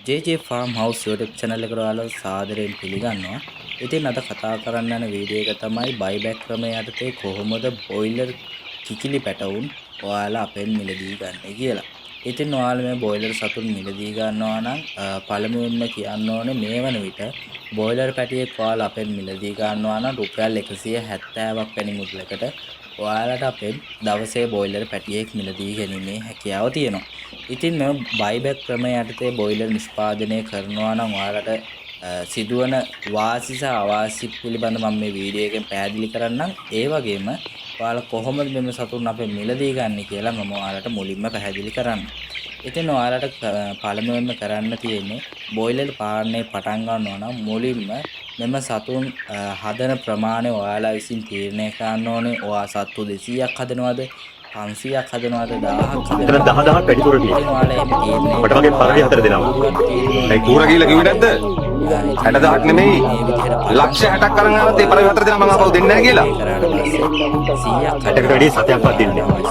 JJ Farm House YouTube channel එකට ඔයාලව සාදරයෙන් පිළිගන්නවා. ඉතින් අද කතා කරන්න යන වීඩියෝ එක තමයි බයිබැක් ක්‍රමය යටතේ කොහොමද බොයිලර් කිකිලි පැටවුන් ඔයාලා අපෙන් මිලදී ගන්න කියලා. ඉතින් ඔයාලා මේ බොයිලර් සතුන් මිලදී ගන්නවා නම් පළමුවෙන්ම කියන්න ඕනේ මේ වන විට බොයිලර් පැටියෙක් ඔයාලා අපෙන් මිලදී ගන්නවා නම් රුපියල් 170ක් වැනි මුදලකට ඔයාලට අපෙන් දවසේ බොයිලර් පැටියෙක් මිලදී ගැනීමේ හැකියාව තියෙනවා. ඉතින් මෙම බයිබැක් ක්‍රමය යටතේ බොයිලර් නිෂ්පාදනය කරනවා නම් ඔයාලට සිදුවන වාසි සහ අවාසි පිළිබඳ මම මේ වීඩියෝ එකෙන් පැහැදිලි කරන්නම්. ඒ වගේම ඔයාලා කොහොමද මෙම සතුන් අපෙන් මිලදී ගන්න කියලා මම ඔයාලට මුලින්ම පැහැදිලි කරන්නම්. ඉතින් ඔයාලට පළමුවෙන්ම කරන්න තියෙන්නේ බොයිලර් පාලනය පටන් ගන්නවා නම් මුලින්ම මෙම සතුන් හදන ප්‍රමාණය ඔයාලා විසින් තීරණය කරන්න ඕනේ. ඔයා සත්තු 200ක් හදනවද 500ක් හදනවද 1000ක් හදනවද 10000ක් වැඩිපුර තියෙනවා. ඔබට වගේ පරිදි හතර දෙනවා. ඒ කූර කියලා කිව්වේ නැද්ද? 60000ක් නෙමෙයි. ලක්ෂ 60ක් අරන් ආවත් ඒ පරිදි හතර දෙනා මම අපව දෙන්නේ නැහැ කියලා. 60කට වැඩි සතයක්වත් දෙන්නේ නැහැ.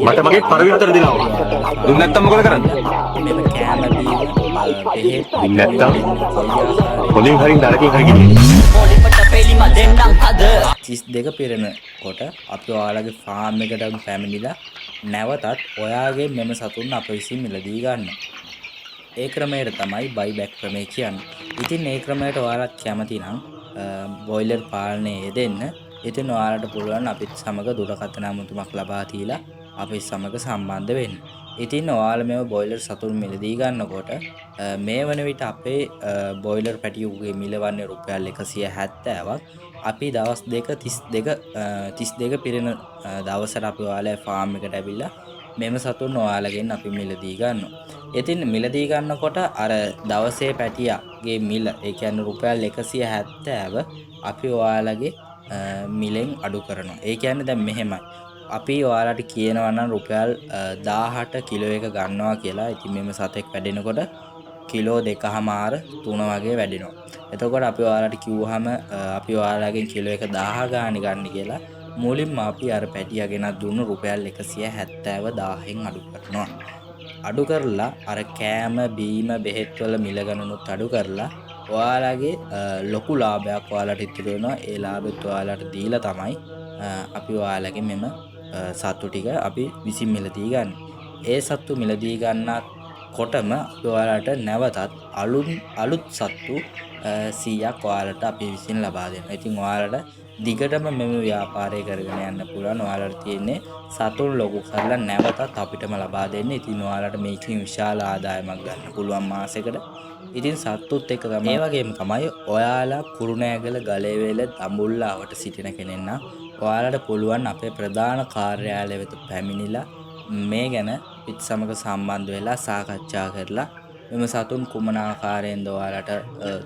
මට මගේ පරිදි හතර දෙනවා. දුන්න නැත්තම් මොකද කරන්නේ? මෙම කෑම බීම බෙහෙත් නැත්තම් හොඳින් හරින් නරකින් හරි ගිහින් 32 පිරෙන කොට අපි ඔයාලගේ ෆාම් එකට පැමිණිලා නැවතත් ඔයාගේ මෙම සතුන් අප විසින් මිලදී ගන්නවා. ඒ ක්‍රමයට තමයි බයිබැක් ක්‍රමය කියන්නේ. ඉතින් මේ ක්‍රමයට ඔයාලත් කැමති නම් බොයිලර් පාලනයේ යෙදෙන්න. ඉතින් ඔයාලට පුළුවන් අපිත් සමග දුරකථන අමුතුමක් ලබා දීලා අපිත් සමග සම්බන්ධ වෙන්න. ඉතින් ඔයාලා මේ බොයිලර් සතුන් මිලදී ගන්නකොට මේ වන විට අපේ බොයිලර් පැටියෙකුගේ මිල වන්නේ රුපියල් 170ක්. අපි දවස් 32 පිරෙන දවසට අපි ඔයාලා ෆාම් එකට ඇවිල්ලා මෙම සතුන් ඔයාලගෙන් අපි මිලදී ගන්නවා. ඉතින් මිලදී ගන්නකොට අර දවසේ පැටියාගේ මිල ඒ කියන්නේ රුපියල් 170 අපි ඔයාලගේ මිලෙන් අඩු කරනවා. ඒ කියන්නේ දැන් මෙහෙමයි. අපි ඔයාලට කියනවා නම් රුපියල් 18 කිලෝ එක ගන්නවා කියලා. ඉතින් මෙම සතෙක් වැඩෙනකොට කිලෝ 2.5 3 වගේ වැඩෙනවා. එතකොට අපි ඔයාලට කිව්වහම අපි ඔයාලගෙන් කිලෝ එක 1000 ගාණි ගන්න කියලා මුලින්ම අපි අර පැටියා ගෙනත් දුන්නු රුපියල් 170 1000න් අඩු කරනවා. අඩු කරලා අර කෑම බීම බෙහෙත් වල මිල ගණනුත් අඩු කරලා ඔයාලගේ ලොකු ලාභයක් ඔයාලට ඉතුරු වෙනවා. ඒ ලාභෙත් ඔයාලට දීලා තමයි අපි ඔයාලගේ මෙම සත්තු ටික අපි විසින් මිලදී ගන්න. ඒ සත්තු මිලදී ගන්නත් කොටම ඔයාලට නැවතත් අලුත් සත්තු 100ක් ඔයාලට අපි විසින් ලබා දෙනවා. ඉතින් ඔයාලට දිගටම මෙම ව්‍යාපාරය කරගෙන යන්න පුළුවන්. ඔයාලට තියෙන්නේ සතුන් ලොකු කරලා නැවතත් අපිටම ලබා දෙන්න. ඉතින් ඔයාලට මේකෙන් විශාල ආදායමක් ගන්න පුළුවන් මාසෙකට. ඉතින් සත්තුත් එක්ක තමයි ඒ වගේම තමයි ඔයාලා කුරුණෑගල ගලේවැල දඹුල්ලාවට සිටින කෙනෙක් නම් ඔයාලට පුළුවන් අපේ ප්‍රධාන කාර්යාලය වෙත පැමිණිලා මේ ගැන පිට සමග සම්බන්ධ වෙලා සාකච්ඡා කරලා මෙම සතුන් කුමන ආකාරයෙන්ද ඔයාලට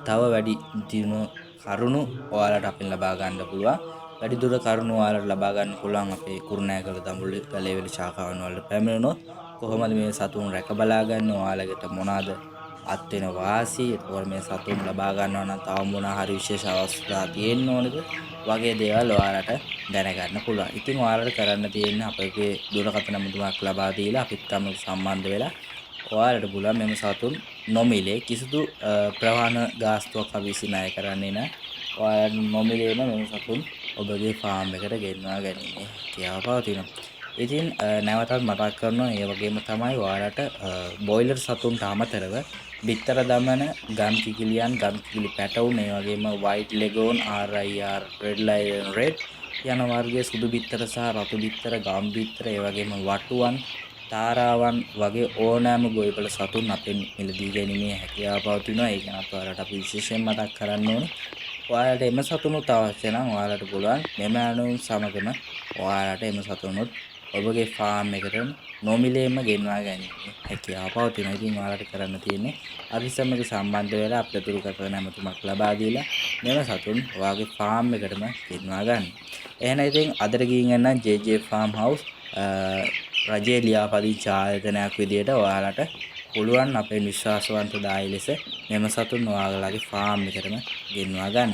තව වැඩි දිනු කරුණු ඔයාලට අපෙන් ලබා ගන්න පුළුවන්. වැඩි දුර කරුණු ඔයාලට ලබා ගන්න පුළුවන් අපේ කුරුණෑගල දඹුල්ල ගලේවැල ශාඛාවන් වලට පැමිණුණොත්. කොහොමද මේ සතුන් රැක බලා ගන්න ඔයාලකට මොනවාද අත් වෙන වාසි, එතකොට මේ සතුන් ලබා ගන්නවා නම් තව මොනවා හරි විශේෂ අවස්ථා තියෙන්න ඕනද වගේ දේවල් ඔයාලට දැනගන්න පුළුවන්. ඉතින් ඔයාලට කරන්න තියෙන්නේ අපේ දුරකථන මුදුමක් ලබා දීලා අපිත් තමයි සම්බන්ධ වෙලා ඔයාලට පුළුවන් මෙම සතුන් නොමිලේ කිසිදු ප්‍රවාහන ගාස්තුවක් අපි විසින් අය කරන්නේ නැහැ. ඔයාලට නොමිලේම මෙම සතුන් ඔබගේ ෆාම් එකට ගෙන්වා ගැනීම කියලා පවතිනවා. ඉතින් නැවතත් මතක් කරනවා ඒ වගේම තමයි ඔයාලට බොයිලර් සතුන්ට අමතරව බිත්තර දමන ගම් කිකිලියන් ගම් කිකිලි පැටවුන් ඒ වගේම white leghorn RIR red lion red යන වර්ගයේ සුදු බිත්තර සහ රතු බිත්තර ගම් බිත්තර ඒ වගේම වටුවන් තාරාවන් වගේ ඕනෑම ගොවිපළ සතුන් අපෙන් මිලදී ගැනීමේ හැකියාව පවතිනවා. ඒක ගැනත් ඔයාලට අපි විශේෂයෙන් මතක් කරන්න ඕනේ. ඔයාලට එම සතුනුත් අවශ්‍ය නම් ඔයාලට පුළුවන් මෙම අනුන් සමගම ඔයාලට එම සතුනුත් ඔබගේ ෆාම් එකට නොමිලේම ගෙන්වා ගැනීම හැකියාව පවතිනවා. ඉතින් ඔයාලට කරන්න තියෙන්නේ අපි සමග සම්බන්ධ වෙලා අපිට දුරකථන ඇමතුමක් ලබා දීලා මෙම සතුන් ඔයාගේ ෆාම් එකටම ගෙන්වා ගන්න. එහෙනම් ඉතින් අදට ගිහින් යන්න JJ Farm House රජයේ ලියාපදිංචි ආයතනයක් විදියට ඔයාලට පුළුවන් අපේ විශ්වාසවන්ත දායි ලෙස මෙම සතුන් ඔයාලගේ ෆාම් එකටම ගෙන්වා ගන්න.